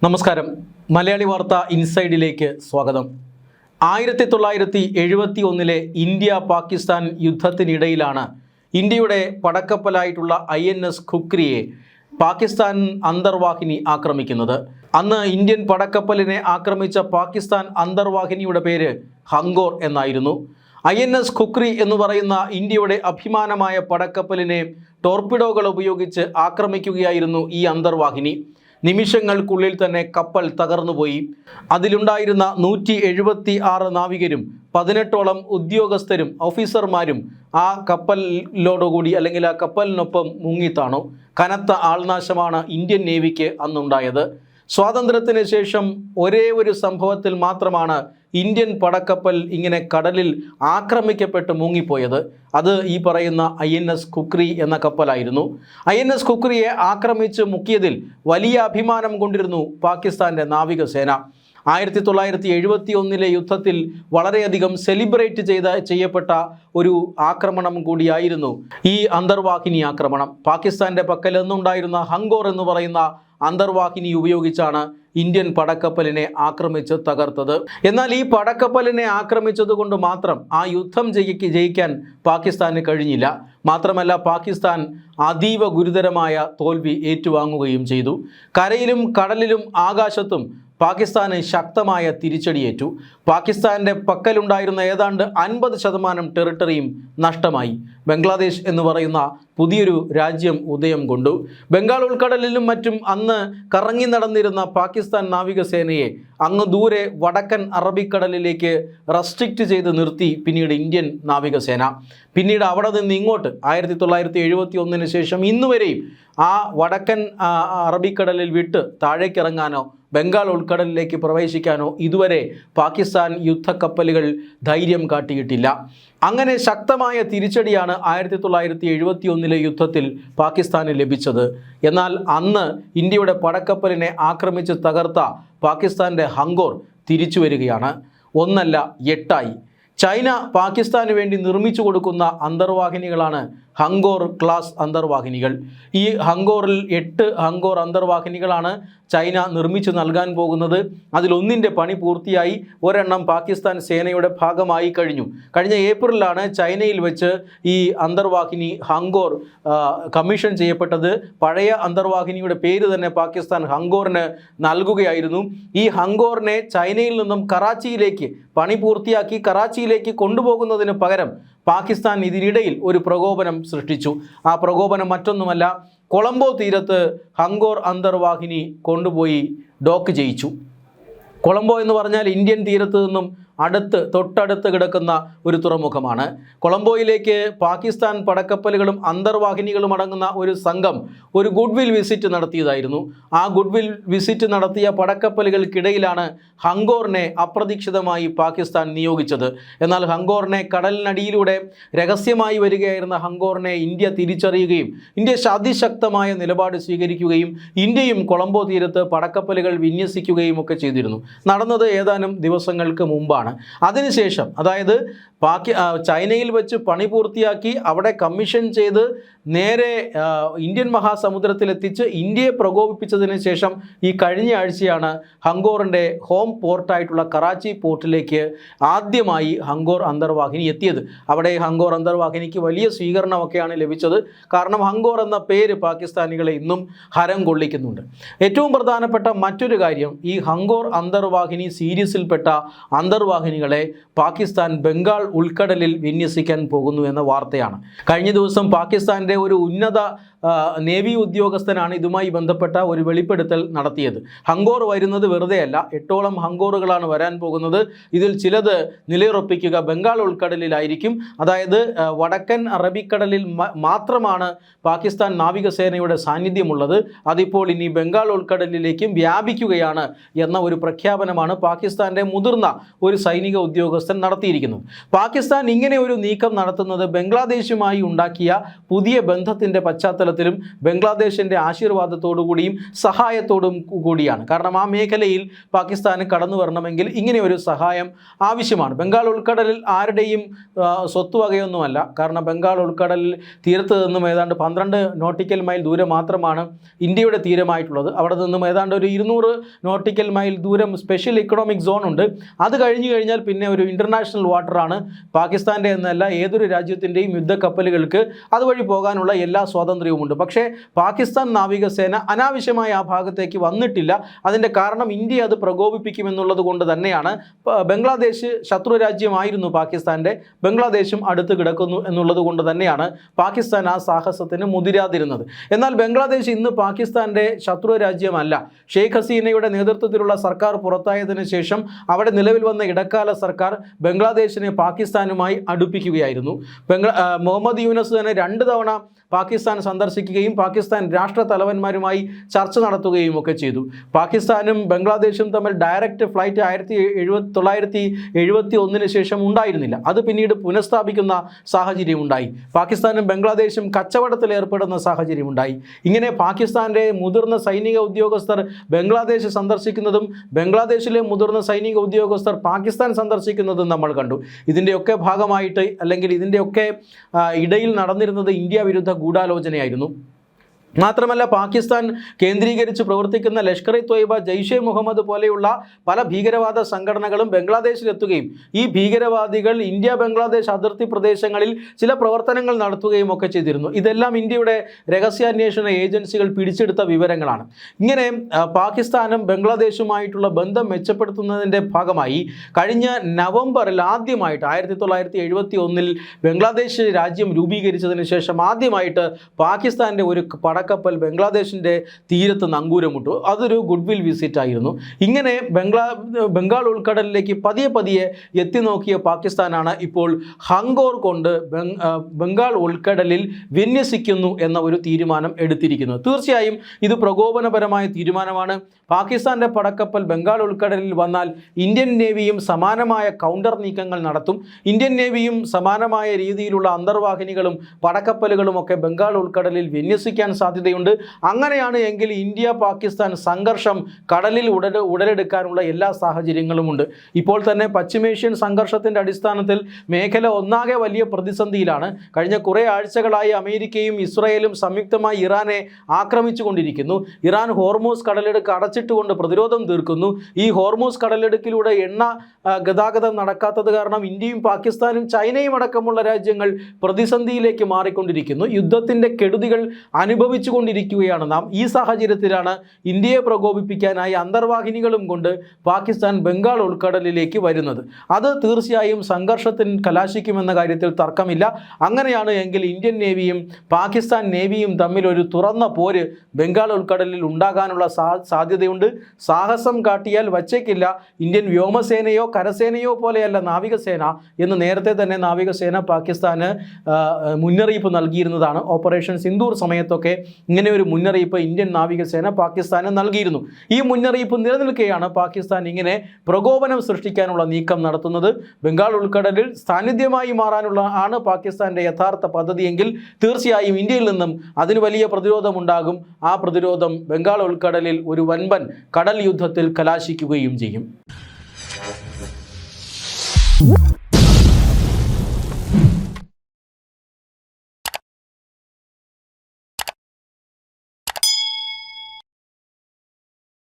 നമസ്കാരം. മലയാളി വാർത്ത ഇൻസൈഡിലേക്ക് സ്വാഗതം. 1971 ഇന്ത്യ പാകിസ്ഥാൻ യുദ്ധത്തിനിടയിലാണ് ഇന്ത്യയുടെ പടക്കപ്പലായിട്ടുള്ള INS ഖുക്രിയെ പാകിസ്ഥാൻ അന്തർവാഹിനി ആക്രമിക്കുന്നത്. അന്ന് ഇന്ത്യൻ പടക്കപ്പലിനെ ആക്രമിച്ച പാകിസ്ഥാൻ അന്തർവാഹിനിയുടെ പേര് ഹങ്കോർ എന്നായിരുന്നു. INS ഖുക്രി എന്ന് പറയുന്ന ഇന്ത്യയുടെ അഭിമാനമായ പടക്കപ്പലിനെ ടോർപിഡോകൾ ഉപയോഗിച്ച് ആക്രമിക്കുകയായിരുന്നു ഈ അന്തർവാഹിനി. നിമിഷങ്ങൾക്കുള്ളിൽ തന്നെ കപ്പൽ തകർന്നുപോയി. അതിലുണ്ടായിരുന്ന 176 നാവികരും 18ഓളം ഉദ്യോഗസ്ഥരും ഓഫീസർമാരും ആ കപ്പലിനോടുകൂടി അല്ലെങ്കിൽ ആ കപ്പലിനൊപ്പം മുങ്ങിത്താണു. കനത്ത ആൾനാശമാണ് ഇന്ത്യൻ നേവിക്ക് അന്നുണ്ടായത്. സ്വാതന്ത്ര്യത്തിന് ശേഷം ഒരേ ഒരു സംഭവത്തിൽ മാത്രമാണ് ഇന്ത്യൻ പടക്കപ്പൽ ഇങ്ങനെ കടലിൽ ആക്രമിക്കപ്പെട്ട് മുങ്ങിപ്പോയത്. അത് ഈ പറയുന്ന INS ഖുക്രി എന്ന കപ്പലായിരുന്നു. INS ഖുക്രിയെ ആക്രമിച്ച് മുക്കിയതിൽ വലിയ അഭിമാനം കൊണ്ടിരുന്നു പാകിസ്ഥാൻ്റെ നാവികസേന. 1971 യുദ്ധത്തിൽ വളരെയധികം സെലിബ്രേറ്റ് ചെയ്യപ്പെട്ട ഒരു ആക്രമണം കൂടിയായിരുന്നു ഈ അന്തർവാഹിനി ആക്രമണം. പാകിസ്ഥാൻ്റെ പക്കൽ എന്നുണ്ടായിരുന്ന ഹങ്കോർ എന്ന് പറയുന്ന അന്തർവാഹിനി ഉപയോഗിച്ചാണ് ഇന്ത്യൻ പടക്കപ്പലിനെ ആക്രമിച്ച് തകർത്തത്. എന്നാൽ ഈ പടക്കപ്പലിനെ ആക്രമിച്ചത് കൊണ്ട് മാത്രം ആ യുദ്ധം ജയിക്കാൻ പാകിസ്ഥാന് കഴിഞ്ഞില്ല. മാത്രമല്ല, പാകിസ്ഥാൻ അതീവ ഗുരുതരമായ തോൽവി ഏറ്റുവാങ്ങുകയും ചെയ്തു. കരയിലും കടലിലും ആകാശത്തും പാകിസ്ഥാന് ശക്തമായ തിരിച്ചടിയേറ്റു. പാകിസ്ഥാൻ്റെ പക്കലുണ്ടായിരുന്ന ഏതാണ്ട് 50% ടെറിട്ടറിയും നഷ്ടമായി. ബംഗ്ലാദേശ് എന്ന് പറയുന്ന പുതിയൊരു രാജ്യം ഉദയം കൊണ്ടു. ബംഗാൾ ഉൾക്കടലിലും മറ്റും അന്ന് കറങ്ങി നടന്നിരുന്ന പാകിസ്ഥാൻ നാവികസേനയെ അങ്ങ് ദൂരെ വടക്കൻ അറബിക്കടലിലേക്ക് റെസ്ട്രിക്റ്റ് ചെയ്ത് നിർത്തി പിന്നീട് ഇന്ത്യൻ നാവികസേന. പിന്നീട് അവിടെ നിന്ന് ഇങ്ങോട്ട് 1971 ശേഷം ഇന്നുവരെയും ആ വടക്കൻ അറബിക്കടലിൽ വിട്ട് താഴേക്കിറങ്ങാനോ ബംഗാൾ ഉൾക്കടലിലേക്ക് പ്രവേശിക്കാനോ ഇതുവരെ പാകിസ്ഥാൻ യുദ്ധക്കപ്പലുകൾ ധൈര്യം കാട്ടിയിട്ടില്ല. അങ്ങനെ ശക്തമായ തിരിച്ചടിയാണ് 1971 യുദ്ധത്തിൽ പാകിസ്ഥാന് ലഭിച്ചത്. എന്നാൽ അന്ന് ഇന്ത്യയുടെ പടക്കപ്പലിനെ ആക്രമിച്ച് തകർത്ത പാകിസ്ഥാൻ്റെ ഹങ്കോർ തിരിച്ചു വരികയാണ്. ഒന്നല്ല, 8ആയി. ചൈന പാകിസ്ഥാന് വേണ്ടി നിർമ്മിച്ചു കൊടുക്കുന്ന അന്തർവാഹിനികളാണ് ഹങ്കോർ ക്ലാസ് അന്തർവാഹിനികൾ. ഈ ഹങ്കോറിൽ 8 ഹങ്കോർ അന്തർവാഹിനികളാണ് ചൈന നിർമ്മിച്ചു നൽകാൻ പോകുന്നത്. അതിലൊന്നിൻ്റെ പണി പൂർത്തിയായി. ഒരെണ്ണം പാകിസ്ഥാൻ സേനയുടെ ഭാഗമായി കഴിഞ്ഞു. കഴിഞ്ഞ ഏപ്രിലാണ് ചൈനയിൽ വെച്ച് ഈ അന്തർവാഹിനി ഹങ്കോർ കമ്മീഷൻ ചെയ്യപ്പെട്ടത്. പഴയ അന്തർവാഹിനിയുടെ പേര് തന്നെ പാകിസ്ഥാൻ ഹങ്കോറിന് നൽകുകയായിരുന്നു. ഈ ഹങ്കോറിനെ ചൈനയിൽ നിന്നും കറാച്ചിയിലേക്ക് പണി പൂർത്തിയാക്കി കറാച്ചിയിലേക്ക് കൊണ്ടുപോകുന്നതിന് പകരം പാകിസ്ഥാൻ ഇതിനിടയിൽ ഒരു പ്രകോപനം സൃഷ്ടിച്ചു. ആ പ്രകോപനം മറ്റൊന്നുമല്ല, കൊളംബോ തീരത്ത് ഹങ്കോർ അന്തർവാഹിനി കൊണ്ടുപോയി ഡോക്ക് ചെയ്യിച്ചു. കൊളംബോ എന്ന് പറഞ്ഞാൽ ഇന്ത്യൻ തീരത്ത് നിന്നും തൊട്ടടുത്ത് കിടക്കുന്ന ഒരു തുറമുഖമാണ്. കൊളംബോയിലേക്ക് പാകിസ്ഥാൻ പടക്കപ്പലുകളും അന്തർവാഹിനികളും അടങ്ങുന്ന ഒരു സംഘം ഒരു ഗുഡ്വിൽ വിസിറ്റ് നടത്തിയതായിരുന്നു. ആ ഗുഡ്വിൽ വിസിറ്റ് നടത്തിയ പടക്കപ്പലുകൾക്കിടയിലാണ് ഹങ്കോറിനെ അപ്രതീക്ഷിതമായി പാകിസ്ഥാൻ നിയോഗിച്ചത്. എന്നാൽ ഹങ്കോറിനെ കടലിനടിയിലൂടെ രഹസ്യമായി വരികയായിരുന്ന ഹങ്കോറിനെ ഇന്ത്യ തിരിച്ചറിയുകയും ഇന്ത്യ അതിശക്തമായ നിലപാട് സ്വീകരിക്കുകയും ഇന്ത്യയും കൊളംബോ തീരത്ത് പടക്കപ്പലുകൾ വിന്യസിക്കുകയും ഒക്കെ ചെയ്തിരുന്നു. നടന്നത് ഏതാനും ദിവസങ്ങൾക്ക് മുമ്പാണ്. അതിനുശേഷം, അതായത് ചൈനയിൽ വെച്ച് പണി പൂർത്തിയാക്കി അവിടെ കമ്മീഷൻ ചെയ്ത് നേരെ ഇന്ത്യൻ മഹാസമുദ്രത്തിലെത്തിച്ച് ഇന്ത്യയെ പ്രകോപിപ്പിച്ചതിന് ശേഷം ഈ കഴിഞ്ഞ ആഴ്ചയാണ് ഹങ്കോറിൻ്റെ ഹോം പോർട്ടായിട്ടുള്ള കറാച്ചി പോർട്ടിലേക്ക് ആദ്യമായി ഹങ്കോർ അന്തർവാഹിനി എത്തിയത്. അവിടെ ഹങ്കോർ അന്തർവാഹിനിക്ക് വലിയ സ്വീകരണമൊക്കെയാണ് ലഭിച്ചത്. കാരണം ഹങ്കോർ എന്ന പേര് പാകിസ്ഥാനികളെ ഇന്നും ഹരം കൊള്ളിക്കുന്നുണ്ട്. ഏറ്റവും പ്രധാനപ്പെട്ട മറ്റൊരു കാര്യം, ഈ ഹങ്കോർ അന്തർവാഹിനി സീരീസിൽപ്പെട്ട അന്തർവാഹിനികളെ പാകിസ്ഥാൻ ബംഗാൾ ഉൾക്കടലിൽ വിന്യസിക്കാൻ പോകുന്നു എന്ന വാർത്തയാണ്. കഴിഞ്ഞ ദിവസം പാകിസ്ഥാൻ്റെ ഒരു ഉന്നത നേവി ഉദ്യോഗസ്ഥനാണ് ഇതുമായി ബന്ധപ്പെട്ട ഒരു വെളിപ്പെടുത്തൽ നടത്തിയത്. ഹങ്കോർ വരുന്നത് വെറുതെയല്ല, 8ഓളം ഹങ്കോറുകളാണ് വരാൻ പോകുന്നത്. ഇതിൽ ചിലത് നിലയുറപ്പിക്കുക ബംഗാൾ ഉൾക്കടലിലായിരിക്കും. അതായത് വടക്കൻ അറബിക്കടലിൽ മാത്രമാണ് പാകിസ്ഥാൻ നാവികസേനയുടെ സാന്നിധ്യമുള്ളത്. അതിപ്പോൾ ഇനി ബംഗാൾ ഉൾക്കടലിലേക്കും വ്യാപിക്കുകയാണ് എന്ന ഒരു പ്രഖ്യാപനമാണ് പാകിസ്ഥാൻ്റെ മുതിർന്ന ഒരു സൈനിക ഉദ്യോഗസ്ഥൻ നടത്തിയിരിക്കുന്നത്. പാകിസ്ഥാൻ ഇങ്ങനെ ഒരു നീക്കം നടത്തുന്നത് ബംഗ്ലാദേശുമായി ഉണ്ടാക്കിയ പുതിയ ബന്ധത്തിൻ്റെ പശ്ചാത്തലത്തിലും ബംഗ്ലാദേശിൻ്റെ ആശീർവാദത്തോടു കൂടിയും സഹായത്തോടും കൂടിയാണ്. കാരണം ആ മേഖലയിൽ പാകിസ്ഥാന് കടന്നു വരണമെങ്കിൽ ഇങ്ങനെ ഒരു സഹായം ആവശ്യമാണ്. ബംഗാൾ ഉൾക്കടലിൽ ആരുടെയും സ്വത്തുവകയൊന്നുമല്ല. കാരണം ബംഗാൾ ഉൾക്കടലിൽ തീരത്ത് നിന്നും ഏതാണ്ട് 12 നോട്ടിക്കൽ മൈൽ ദൂരം മാത്രമാണ് ഇന്ത്യയുടെ തീരമായിട്ടുള്ളത്. അവിടെ നിന്നും ഏതാണ്ട് ഒരു 200 നോട്ടിക്കൽ മൈൽ ദൂരം സ്പെഷ്യൽ ഇക്കണോമിക് സോൺ ഉണ്ട്. അത് കഴിഞ്ഞു കഴിഞ്ഞാൽ പിന്നെ ഒരു ഇൻ്റർനാഷണൽ വാട്ടറാണ്. പാകിസ്ഥാൻ്റെ എന്നല്ല ഏതൊരു രാജ്യത്തിൻ്റെയും യുദ്ധക്കപ്പലുകൾക്ക് അതുവഴി പോകാനുള്ള എല്ലാ സ്വാതന്ത്ര്യവുമുണ്ട്. പക്ഷേ പാകിസ്ഥാൻ നാവികസേന അനാവശ്യമായി ആ ഭാഗത്തേക്ക് വന്നിട്ടില്ല. അതിൻ്റെ കാരണം ഇന്ത്യ അത് പ്രകോപിപ്പിക്കുമെന്നുള്ളത് കൊണ്ട് തന്നെയാണ്. ബംഗ്ലാദേശ് ശത്രു രാജ്യമായിരുന്നു പാകിസ്ഥാൻ്റെ, ബംഗ്ലാദേശും അടുത്ത് കിടക്കുന്നു എന്നുള്ളത് കൊണ്ട് തന്നെയാണ് പാകിസ്ഥാൻ ആ സാഹസത്തിന് മുതിരാതിരുന്നത്. എന്നാൽ ബംഗ്ലാദേശ് ഇന്ന് പാകിസ്ഥാൻ്റെ ശത്രു രാജ്യമല്ല. ഷെയ്ഖ് ഹസീനയുടെ നേതൃത്വത്തിലുള്ള സർക്കാർ പുറത്തായതിനു ശേഷം അവിടെ നിലവിൽ വന്ന ഇടക്കാല സർക്കാർ ബംഗ്ലാദേശിനെ പാകിസ്ഥാനുമായി അടുപ്പിക്കുകയായിരുന്നു. മുഹമ്മദ് യൂനസ് തന്നെ 2 തവണ പാകിസ്ഥാൻ സന്ദർശിക്കുകയും പാകിസ്ഥാൻ രാഷ്ട്ര തലവന്മാരുമായി ചർച്ച നടത്തുകയും ഒക്കെ ചെയ്തു. പാകിസ്ഥാനും ബംഗ്ലാദേശും തമ്മിൽ ഡയറക്റ്റ് ഫ്ലൈറ്റ് 1971 ശേഷം ഉണ്ടായിരുന്നില്ല. അത് പിന്നീട് പുനഃസ്ഥാപിക്കുന്ന സാഹചര്യം ഉണ്ടായി. പാകിസ്ഥാനും ബംഗ്ലാദേശും കച്ചവടത്തിൽ ഏർപ്പെടുന്ന സാഹചര്യം ഉണ്ടായി. ഇങ്ങനെ പാകിസ്ഥാൻ്റെ മുതിർന്ന സൈനിക ഉദ്യോഗസ്ഥർ ബംഗ്ലാദേശ് സന്ദർശിക്കുന്നതും ബംഗ്ലാദേശിലെ മുതിർന്ന സൈനിക ഉദ്യോഗസ്ഥർ പാകിസ്ഥാൻ സന്ദർശിക്കുന്നതും നമ്മൾ കണ്ടു. ഇതിൻ്റെയൊക്കെ ഭാഗമായിട്ട് അല്ലെങ്കിൽ ഇതിൻ്റെയൊക്കെ ഇടയിൽ നടന്നിരുന്നത് ഇന്ത്യ വിരുദ്ധ ഗൂഢാലോചനയായിരുന്നു. മാത്രമല്ല പാകിസ്ഥാൻ കേന്ദ്രീകരിച്ച് പ്രവർത്തിക്കുന്ന ലഷ്കർ ഇ ത്വയ്ബ, ജയ്ഷെ മുഹമ്മദ് പോലെയുള്ള പല ഭീകരവാദ സംഘടനകളും ബംഗ്ലാദേശിലെത്തുകയും ഈ ഭീകരവാദികൾ ഇന്ത്യ ബംഗ്ലാദേശ് അതിർത്തി പ്രദേശങ്ങളിൽ ചില പ്രവർത്തനങ്ങൾ നടത്തുകയും ഒക്കെ ചെയ്തിരുന്നു. ഇതെല്ലാം ഇന്ത്യയുടെ രഹസ്യാന്വേഷണ ഏജൻസികൾ പിടിച്ചെടുത്ത വിവരങ്ങളാണ്. ഇങ്ങനെ പാകിസ്ഥാനും ബംഗ്ലാദേശുമായിട്ടുള്ള ബന്ധം മെച്ചപ്പെടുത്തുന്നതിൻ്റെ ഭാഗമായി കഴിഞ്ഞ നവംബറിൽ ആദ്യമായിട്ട് 1971 ബംഗ്ലാദേശ് രാജ്യം രൂപീകരിച്ചതിന് ശേഷം ആദ്യമായിട്ട് പാകിസ്ഥാൻ്റെ ഒരു കപ്പൽ ബംഗ്ലാദേശിൻ്റെ തീരത്ത് നങ്കൂരമിട്ടു. അതൊരു ഗുഡ് വിൽ വിസിറ്റ് ആയിരുന്നു. ഇങ്ങനെ ബംഗാൾ ഉൾക്കടലിലേക്ക് പതിയെ എത്തി നോക്കിയ പാകിസ്ഥാനാണ് ഇപ്പോൾ ഹങ്കോർ കൊണ്ട് ബംഗാൾ ഉൾക്കടലിൽ വിന്യസിക്കുന്നു എന്ന ഒരു തീരുമാനം എടുത്തിരിക്കുന്നത്. തീർച്ചയായും ഇത് പ്രകോപനപരമായ തീരുമാനമാണ്. പാകിസ്ഥാൻ്റെ പടക്കപ്പൽ ബംഗാൾ ഉൾക്കടലിൽ വന്നാൽ ഇന്ത്യൻ നേവിയും സമാനമായ കൗണ്ടർ നീക്കങ്ങൾ നടത്തും. ഇന്ത്യൻ നേവിയും സമാനമായ രീതിയിലുള്ള അന്തർവാഹിനികളും പടക്കപ്പലുകളും ഒക്കെ ബംഗാൾ ഉൾക്കടലിൽ വിന്യസിക്കാൻ സാധ്യതയുണ്ട്. അങ്ങനെയാണ് എങ്കിൽ ഇന്ത്യ പാകിസ്ഥാൻ സംഘർഷം കടലിൽ ഉടലെടുക്കാനുള്ള എല്ലാ സാഹചര്യങ്ങളുമുണ്ട്. ഇപ്പോൾ തന്നെ പശ്ചിമേഷ്യൻ സംഘർഷത്തിൻ്റെ അടിസ്ഥാനത്തിൽ മേഖല ഒന്നാകെ വലിയ പ്രതിസന്ധിയിലാണ്. കഴിഞ്ഞ കുറേ ആഴ്ചകളായി അമേരിക്കയും ഇസ്രായേലും സംയുക്തമായി ഇറാനെ ആക്രമിച്ചു കൊണ്ടിരിക്കുന്നു. ഇറാൻ ഹോർമൂസ് കടലിടുക്ക് അടച്ചിട്ടുകൊണ്ട് പ്രതിരോധം തീർക്കുന്നു. ഈ ഹോർമൂസ് കടലിടുക്കിലൂടെ എണ്ണ ഗതാഗതം നടക്കാത്തത് കാരണം ഇന്ത്യയും പാകിസ്ഥാനും ചൈനയും അടക്കമുള്ള രാജ്യങ്ങൾ പ്രതിസന്ധിയിലേക്ക് മാറിക്കൊണ്ടിരിക്കുന്നു. യുദ്ധത്തിൻ്റെ കെടുതികൾ അനുഭവിച്ചു കൊണ്ടിരിക്കുകയാണ് നാം. ഈ സാഹചര്യത്തിലാണ് ഇന്ത്യയെ പ്രകോപിപ്പിക്കാനായി അന്തർവാഹിനികളും കൊണ്ട് പാകിസ്ഥാൻ ബംഗാൾ ഉൾക്കടലിലേക്ക് വരുന്നത്. അത് തീർച്ചയായും സംഘർഷത്തിന് കലാശിക്കുമെന്ന കാര്യത്തിൽ തർക്കമില്ല. അങ്ങനെയാണ് എങ്കിൽ ഇന്ത്യൻ നേവിയും പാകിസ്ഥാൻ നേവിയും തമ്മിൽ ഒരു തുറന്ന പോര് ബംഗാൾ ഉൾക്കടലിൽ ഉണ്ടാകാനുള്ള സാധ്യതയുണ്ട്. സാഹസം കാട്ടിയാൽ വച്ചേക്കില്ല. ഇന്ത്യൻ വ്യോമസേനയോ കരസേനയോ പോലെയല്ല നാവികസേന എന്ന് നേരത്തെ തന്നെ നാവികസേന പാകിസ്ഥാന് മുന്നറിയിപ്പ് നൽകിയിരുന്നതാണ്. ഓപ്പറേഷൻ സിന്ദൂർ സമയത്തൊക്കെ ഇങ്ങനെ ഒരു മുന്നറിയിപ്പ് ഇന്ത്യൻ നാവികസേന പാകിസ്ഥാന് നൽകിയിരുന്നു. ഈ മുന്നറിയിപ്പ് നിലനിൽക്കെയാണ് പാകിസ്ഥാൻ ഇങ്ങനെ പ്രകോപനം സൃഷ്ടിക്കാനുള്ള നീക്കം നടത്തുന്നത്. ബംഗാൾ ഉൾക്കടലിൽ സാന്നിധ്യമായി മാറാനുള്ള ആണ് പാകിസ്ഥാൻ്റെ യഥാർത്ഥ പദ്ധതിയെങ്കിൽ തീർച്ചയായും ഇന്ത്യയിൽ നിന്നും അതിന് വലിയ പ്രതിരോധമുണ്ടാകും. ആ പ്രതിരോധം ബംഗാൾ ഉൾക്കടലിൽ ഒരു വൻപൻ കടൽ യുദ്ധത്തിൽ കലാശിക്കുകയും ചെയ്യും.